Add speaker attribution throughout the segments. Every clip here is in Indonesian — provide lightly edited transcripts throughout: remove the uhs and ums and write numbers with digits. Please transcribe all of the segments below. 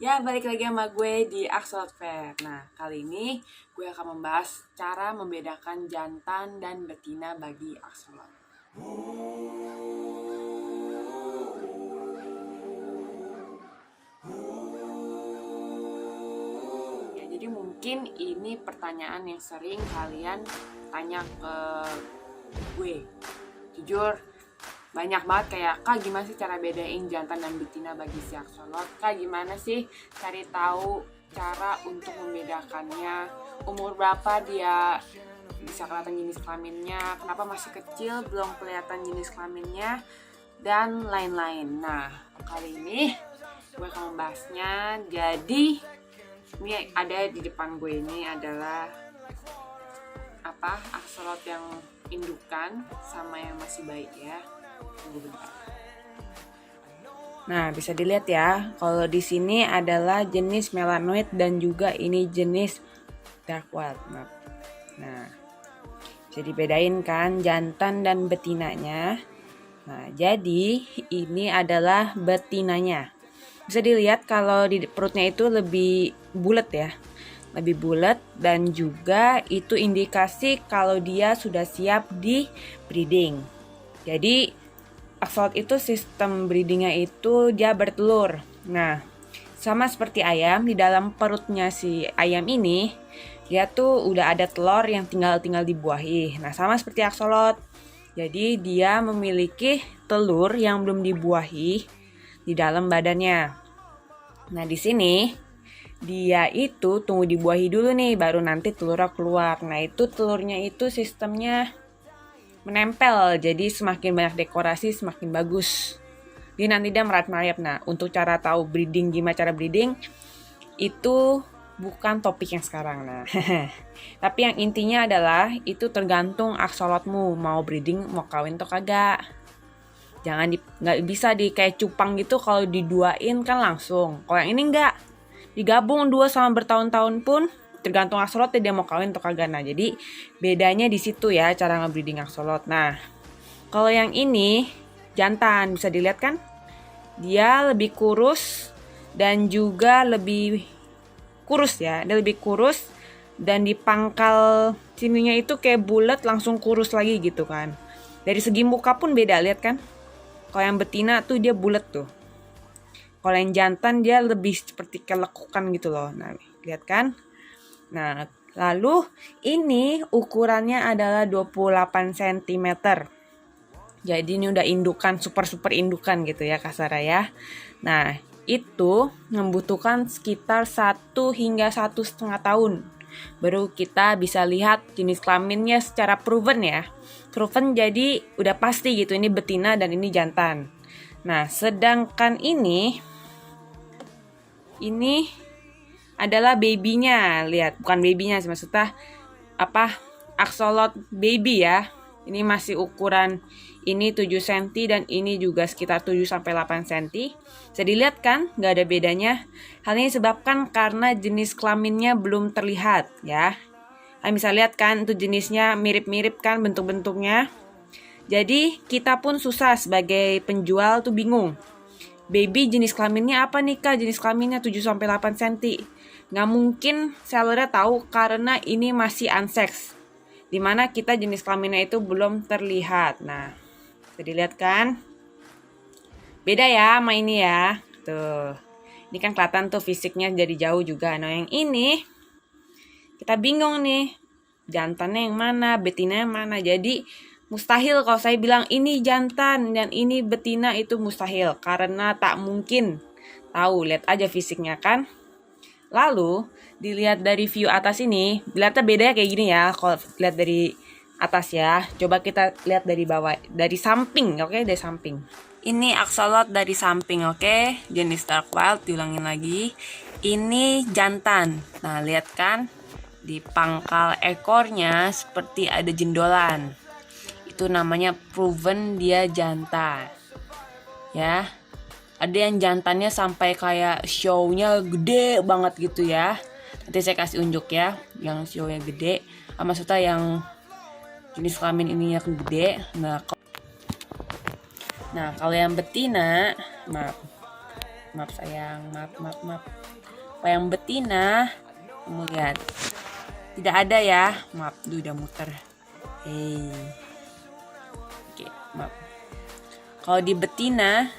Speaker 1: Ya, balik lagi sama gue di Axolot Fair. Nah, kali ini gue akan membahas cara membedakan jantan dan betina bagi axolot. Ya, jadi mungkin ini pertanyaan yang sering kalian tanya ke gue. Jujur, banyak banget kayak, Kak gimana sih cara bedain jantan dan betina bagi si axolot? Kak gimana sih cari tahu cara untuk membedakannya? Umur berapa dia bisa kelihatan jenis kelaminnya? Kenapa masih kecil belum kelihatan jenis kelaminnya? Dan lain-lain. Nah, kali ini gue akan membahasnya. Jadi ini ada di depan gue ini adalah axolot yang indukan sama yang masih bayi ya. Tunggu bentar. Nah, bisa dilihat ya, kalau di sini adalah jenis melanoid dan juga ini jenis dark wild. Nah, bisa dibedain kan jantan dan betinanya. Nah, jadi ini adalah betinanya. Bisa dilihat kalau di perutnya itu lebih bulat ya. Lebih bulat dan juga itu indikasi kalau dia sudah siap di breeding. Jadi axolot itu sistem breedingnya itu dia bertelur. Nah, sama seperti ayam, di dalam perutnya si ayam ini dia tuh udah ada telur yang tinggal dibuahi. Nah, sama seperti axolot. Jadi dia memiliki telur yang belum dibuahi di dalam badannya. Nah, di sini dia itu tunggu dibuahi dulu nih, baru nanti telurnya keluar. Nah, itu telurnya itu sistemnya menempel, jadi semakin banyak dekorasi semakin bagus. Jadi nanti dia merayap-merayap. Nah, untuk cara tahu breeding, gimana cara breeding, itu bukan topik yang sekarang. Nah, tapi yang intinya adalah itu tergantung axolotmu mau breeding, mau kawin atau kagak. Jangan nggak bisa di kayak cupang gitu, kalau diduain kan langsung. Kalau yang ini enggak, digabung 2 sama bertahun-tahun pun tergantung axolot dia mau kawin atau kagak. Nah, jadi bedanya di situ ya cara nge-breeding axolot. Nah, kalau yang ini jantan, bisa dilihat kan? Dia lebih kurus dan juga lebih kurus ya. Dia lebih kurus dan di pangkal sininya itu kayak bulat langsung kurus lagi gitu kan. Dari segi muka pun beda, lihat kan? Kalau yang betina tuh dia bulat tuh. Kalau yang jantan dia lebih seperti kelekukan gitu loh. Nah, lihat kan? Nah, lalu ini ukurannya adalah 28 cm. Jadi ini udah indukan, super indukan gitu ya kasar ya. Nah, itu membutuhkan sekitar 1 hingga 1,5 tahun. Baru kita bisa lihat jenis kelaminnya secara proven ya. Proven jadi udah pasti gitu, ini betina dan ini jantan. Nah, sedangkan ini adalah babynya, lihat, bukan babynya maksudnya axolot baby ya. Ini masih ukuran ini 7 cm dan ini juga sekitar 7-8 cm. Bisa dilihat kan nggak ada bedanya. Hal ini disebabkan karena jenis kelaminnya belum terlihat ya. Kalian bisa lihat kan itu jenisnya mirip-mirip kan bentuk-bentuknya. Jadi kita pun susah sebagai penjual tuh bingung. Baby jenis kelaminnya apa nih Kak? Jenis kelaminnya 7-8 cm. Nggak mungkin sellernya tahu karena ini masih unsex. Dimana kita jenis kelaminnya itu belum terlihat. Nah, bisa dilihat kan? Beda ya sama ini ya. Tuh. Ini kan kelihatan tuh fisiknya dari jauh juga. Nah, yang ini kita bingung nih. Jantannya yang mana, betina yang mana. Jadi mustahil kalau saya bilang ini jantan dan ini betina, itu mustahil. Karena tak mungkin tahu. Lihat aja fisiknya kan. Lalu dilihat dari view atas ini, lihatnya bedanya kayak gini ya. Kalau lihat dari atas ya, coba kita lihat dari bawah, dari samping, oke? Dari samping. Ini axolot dari samping, oke? Jenis dark wild, diulangin lagi. Ini jantan. Nah, lihat kan di pangkal ekornya seperti ada jendolan. Itu namanya proven dia jantan. Ya. Ada yang jantannya sampai kayak show-nya gede banget gitu ya. Nanti saya kasih unjuk ya, yang show-nya gede. Maksudnya yang jenis kelamin ini yang gede. Nah, kalau yang betina, maaf sayang, maaf. Kalau yang betina, kamu lihat, tidak ada ya. Maaf, udah muter. Oke, maaf. Kalau di betina,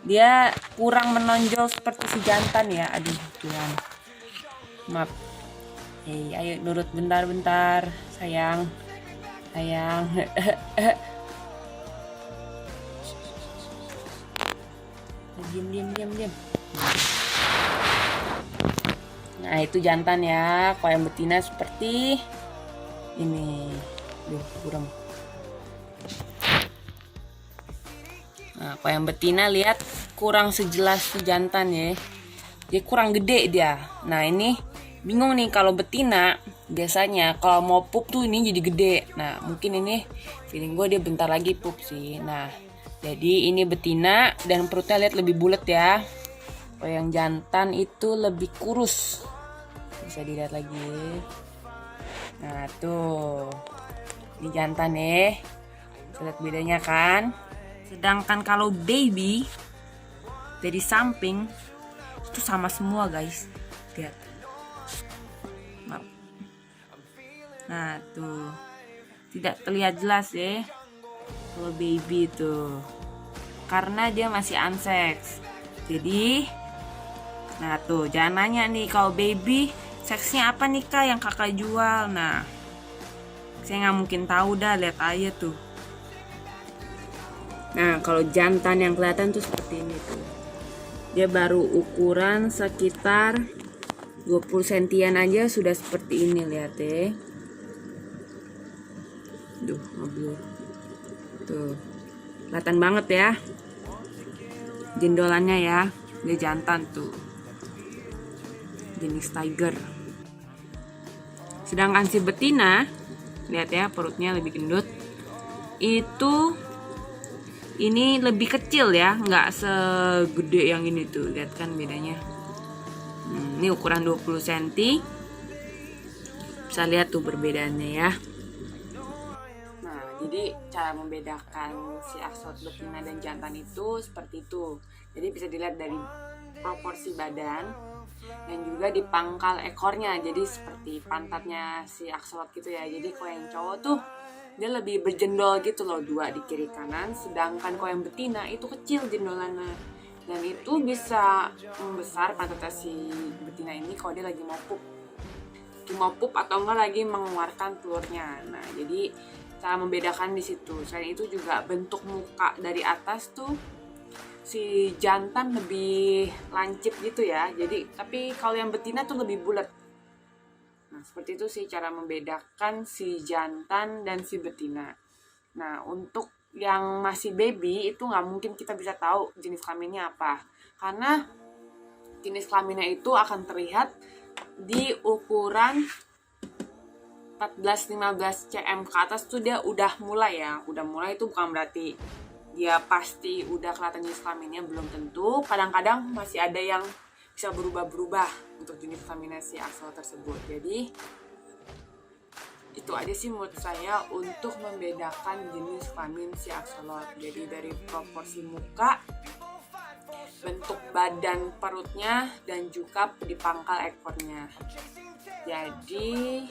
Speaker 1: dia kurang menonjol seperti si jantan ya. Aduh, Tuhan. Maaf. Ayo nurut bentar, sayang. Diam. Nah, itu jantan ya. Kalau yang betina seperti ini. Kurang. Nah, kalau yang betina lihat kurang sejelas si jantan ya. Dia kurang gede dia. Nah, ini bingung nih kalau betina biasanya kalau mau pup tuh ini jadi gede. Nah, mungkin ini feeling gue dia bentar lagi pup sih. Nah, jadi ini betina dan perutnya lihat lebih bulat ya. Kalau yang jantan itu lebih kurus. Bisa dilihat lagi. Nah, tuh. Ini jantan ya. Bisa lihat bedanya kan? Sedangkan kalau baby dari samping itu sama semua guys. Lihat. Nah, tuh. Tidak terlihat jelas ya. Kalau baby itu karena dia masih unsex. Jadi nah tuh jangan nanya nih kalau baby seksnya apa nih kak yang kakak jual. Nah saya nggak mungkin tahu dah, lihat aja tuh. Nah kalau jantan yang kelihatan tuh seperti ini tuh, dia baru ukuran sekitar 20 sentian aja sudah seperti ini, lihat ya. Mobil tuh kelihatan banget ya jendolannya ya. Dia jantan tuh jenis tiger. Sedangkan si betina lihat ya perutnya lebih gendut. Itu ini lebih kecil ya, nggak segede yang ini tuh, lihat kan bedanya. Ini ukuran 20 cm. Bisa lihat tuh perbedaannya ya. Jadi cara membedakan si axolotl betina dan jantan itu seperti itu. Jadi bisa dilihat dari proporsi badan dan juga di pangkal ekornya. Jadi seperti pantatnya si axolotl gitu ya. Jadi kalau yang cowok tuh dia lebih berjendol gitu loh, 2 di kiri kanan. Sedangkan kalau yang betina itu kecil jendolannya. Dan itu bisa membesar pantatnya si betina ini kalau dia lagi mau pup atau enggak lagi mengeluarkan telurnya. Nah jadi cara membedakan di situ. Selain itu juga bentuk muka dari atas tuh si jantan lebih lancip gitu ya. Jadi tapi kalau yang betina tuh lebih bulat. Nah, seperti itu sih cara membedakan si jantan dan si betina. Nah, untuk yang masih baby itu nggak mungkin kita bisa tahu jenis kelaminnya apa. Karena jenis kelaminnya itu akan terlihat di ukuran 14-15 cm ke atas tuh dia udah mulai ya. Udah mulai itu bukan berarti dia pasti udah kelihatan jenis kelaminnya, belum tentu. Kadang-kadang masih ada yang bisa berubah-berubah untuk jenis kelaminnya si axolotl tersebut. Jadi itu aja sih menurut saya untuk membedakan jenis kelamin si axolotl. Jadi dari proporsi muka, bentuk badan perutnya, dan juga di pangkal ekornya. Jadi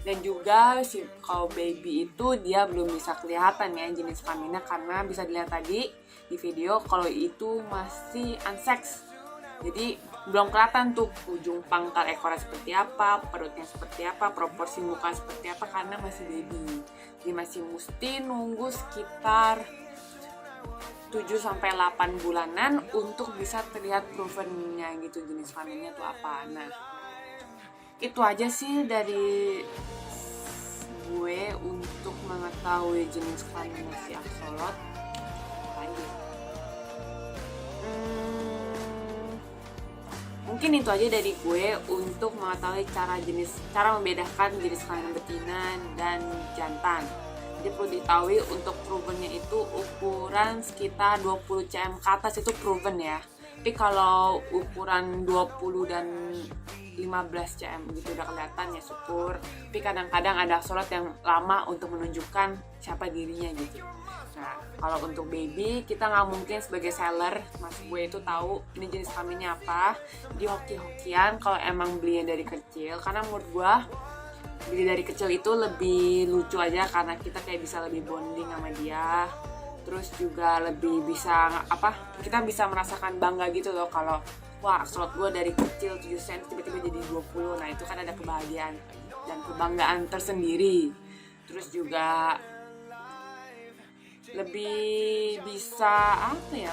Speaker 1: dan juga si kalau baby itu dia belum bisa kelihatan ya jenis kelaminnya karena bisa dilihat tadi di video kalau itu masih unsex. Jadi belum kelihatan tuh ujung pangkal ekornya seperti apa, perutnya seperti apa, proporsi muka seperti apa karena masih baby. Jadi masih mesti nunggu sekitar 7-8 bulanan untuk bisa terlihat provennya gitu jenis kelaminnya tuh apa. Nah itu aja sih dari gue untuk mengetahui jenis kelamin si axolotl. Lanjut. Mungkin itu aja dari gue untuk mengetahui cara membedakan jenis kelamin betina dan jantan. Jadi perlu diketahui untuk provennya itu ukuran sekitar 20 cm ke atas itu proven ya. Tapi kalau ukuran 20 dan 15 cm gitu udah kelihatan ya syukur. Tapi kadang-kadang ada axolot yang lama untuk menunjukkan siapa dirinya gitu. Nah kalau untuk baby kita nggak mungkin sebagai seller mas gue itu tahu ini jenis kelaminnya apa di hoki-hokian kalau emang belinya dari kecil, karena menurut gue beli dari kecil itu lebih lucu aja karena kita kayak bisa lebih bonding sama dia. Terus juga lebih bisa kita bisa merasakan bangga gitu loh kalau wah axolot gue dari kecil 7 cm tiba-tiba jadi 20. Nah itu kan ada kebahagiaan dan kebanggaan tersendiri. Terus juga lebih bisa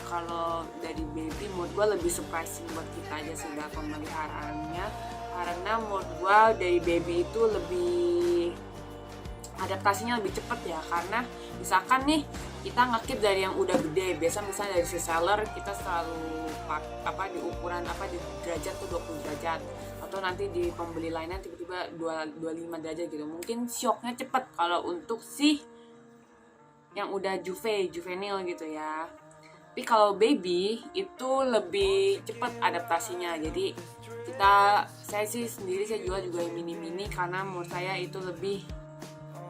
Speaker 1: kalau dari baby menurut gue lebih surprising buat kita aja sudah pemeliharaannya, karena menurut gue dari baby itu lebih adaptasinya lebih cepet ya, karena misalkan nih kita ngekip dari yang udah gede, biasa misalnya dari si seller kita selalu di ukuran di derajat tuh 20 derajat, atau nanti di pembeli lainnya tiba-tiba 25 derajat gitu, mungkin shocknya cepet kalau untuk si yang udah juvenil gitu ya. Tapi kalau baby itu lebih cepet adaptasinya, jadi saya juga yang mini karena menurut saya itu lebih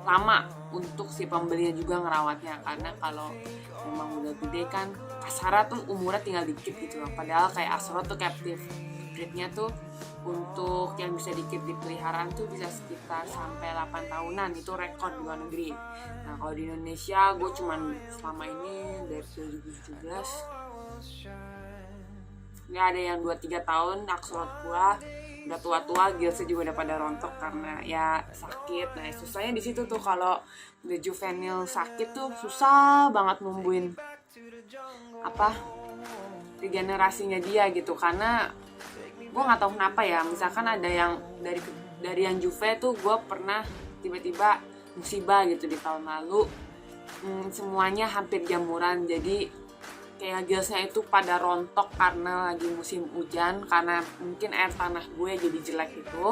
Speaker 1: lama untuk si pembelinya juga ngerawatnya, karena kalau memang udah gede kan kasarnya tuh umurnya tinggal dikit gitu loh, padahal kayak axolot tuh captive breednya tuh untuk yang bisa dikit di peliharaan tuh bisa sekitar sampai 8 tahunan, itu rekor di luar negeri. Nah kalau di Indonesia gue cuman selama ini dari 2017 ya ada yang 2-3 tahun axolot gue udah tua-tua, gilsnya juga udah pada rontok karena ya sakit. Nah susahnya di situ tuh kalau udah juvenil sakit tuh susah banget numbuhin regenerasinya dia gitu, karena gue nggak tahu kenapa ya, misalkan ada yang dari yang juve tuh gue pernah tiba-tiba musibah gitu di tahun lalu, semuanya hampir jamuran, jadi kayak gilsnya itu pada rontok karena lagi musim hujan, karena mungkin air tanah gue jadi jelek itu,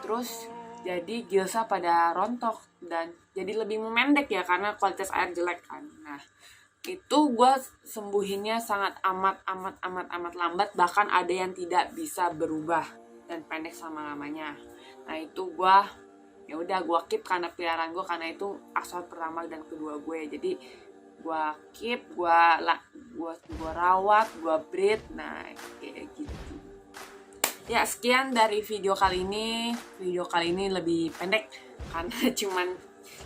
Speaker 1: terus jadi gilsnya pada rontok dan jadi lebih memendek ya karena kualitas air jelek kan. Nah itu gue sembuhinnya sangat amat lambat, bahkan ada yang tidak bisa berubah dan pendek selama-lamanya. Nah itu gue ya udah gue keep karena peliharaan gue, karena itu axolot pertama dan kedua gue, jadi gue keep, gue rawat, gue breed. Nah kayak gitu ya. Sekian dari video kali ini lebih pendek karena cuman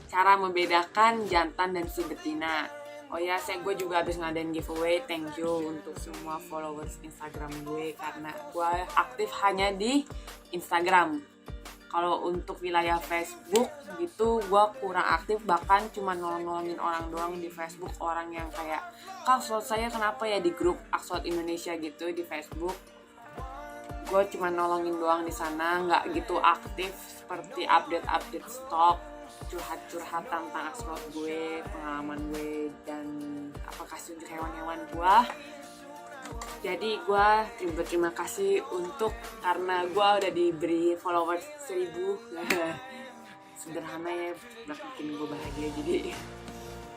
Speaker 1: cara membedakan jantan dan si betina. Oh ya, gue juga habis ngadain giveaway. Thank you untuk semua followers Instagram gue, karena gue aktif hanya di Instagram. Kalau untuk wilayah Facebook gitu gue kurang aktif, bahkan cuma nolongin orang doang di Facebook, orang yang kayak kak axolot saya kenapa ya di grup axolot Indonesia gitu di Facebook. Gue cuma nolongin doang di sana, nggak gitu aktif seperti update stok, curhat tentang axolot gue, pengalaman gue, dan kasih untuk hewan-hewan gue. Jadi gue berterima kasih karena gue udah diberi followers 1000. Sederhana ya, udah bikin gue bahagia. Jadi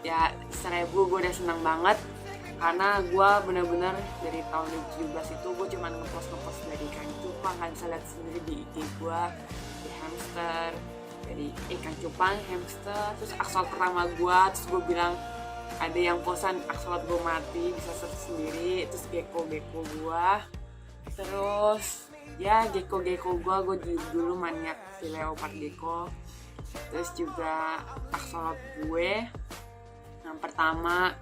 Speaker 1: ya 1000 gue udah senang banget, karena gue bener-bener dari tahun 2017 itu gue cuma ngepost dari ikan cupang, kan bisa lihat sendiri di IG gue, di hamster, dari ikan cupang, hamster, terus axolot pertama gue, terus gue bilang ada yang posan axolot gue mati, bisa search sendiri, terus gecko gue, terus ya gecko gue dulu maniak si leopard gecko, terus juga axolot gue yang pertama,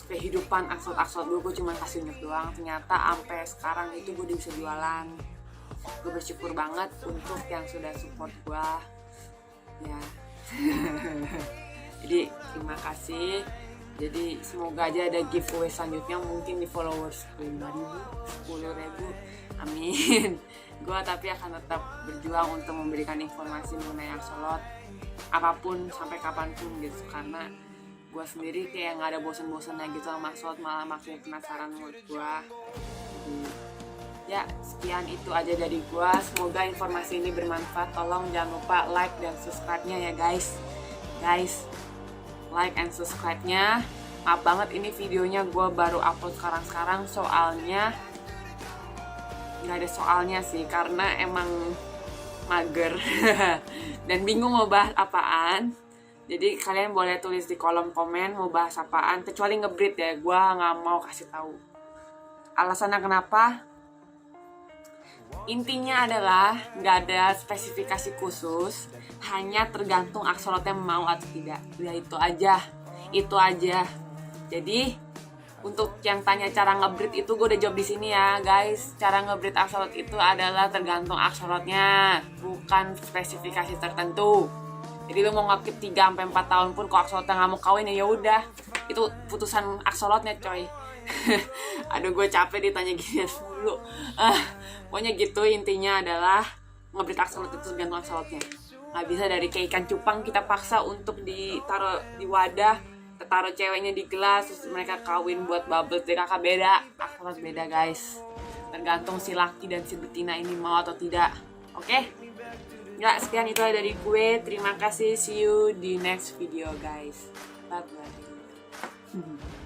Speaker 1: kehidupan axolot gue cuma kasih unjuk doang, ternyata sampai sekarang itu gue udah bisa jualan. Gue bersyukur banget untuk yang sudah support gue ya. Jadi terima kasih. Jadi semoga aja ada giveaway selanjutnya, mungkin di followers 5.000, 10.000, amin. Gue tapi akan tetap berjuang untuk memberikan informasi mengenai axolot apapun sampai kapanpun gitu, karena gue sendiri kayak nggak ada bosan-bosannya gitu sama axolot, malah makin penasaran menurut gue. Ya sekian itu aja dari gue, semoga informasi ini bermanfaat. Tolong jangan lupa like dan subscribe-nya ya guys, like and subscribe-nya. Maaf banget ini videonya gue baru upload sekarang, soalnya nggak ada soalnya sih, karena emang mager dan bingung mau bahas apaan. Jadi kalian boleh tulis di kolom komen mau bahas apaan, kecuali ngebreed ya, gue nggak mau kasih tahu alasannya kenapa. Intinya adalah nggak ada spesifikasi khusus, hanya tergantung axolotl mau atau tidak. Ya itu aja. Jadi untuk yang tanya cara ngebreed itu gue udah jawab di sini ya guys. Cara ngebreed axolotl itu adalah tergantung axolotnya, bukan spesifikasi tertentu. Jadi lu mau ngekip 3-4 tahun pun kok axolotl nggak mau kawin ya udah, itu putusan axolotnya coy. Aduh gue capek ditanya gini mulu. Pokoknya gitu, intinya adalah ngebreed axolotl itu tergantung axolotnya. Nggak bisa dari kayak ikan cupang kita paksa untuk ditaruh di wadah, kita taruh ceweknya di gelas terus mereka kawin buat bubble tea. Kakak beda, axolotl beda guys. Tergantung si laki dan si betina ini mau atau tidak. Oke? Ya, sekian itu dari gue. Terima kasih. See you di next video guys. Bye bye.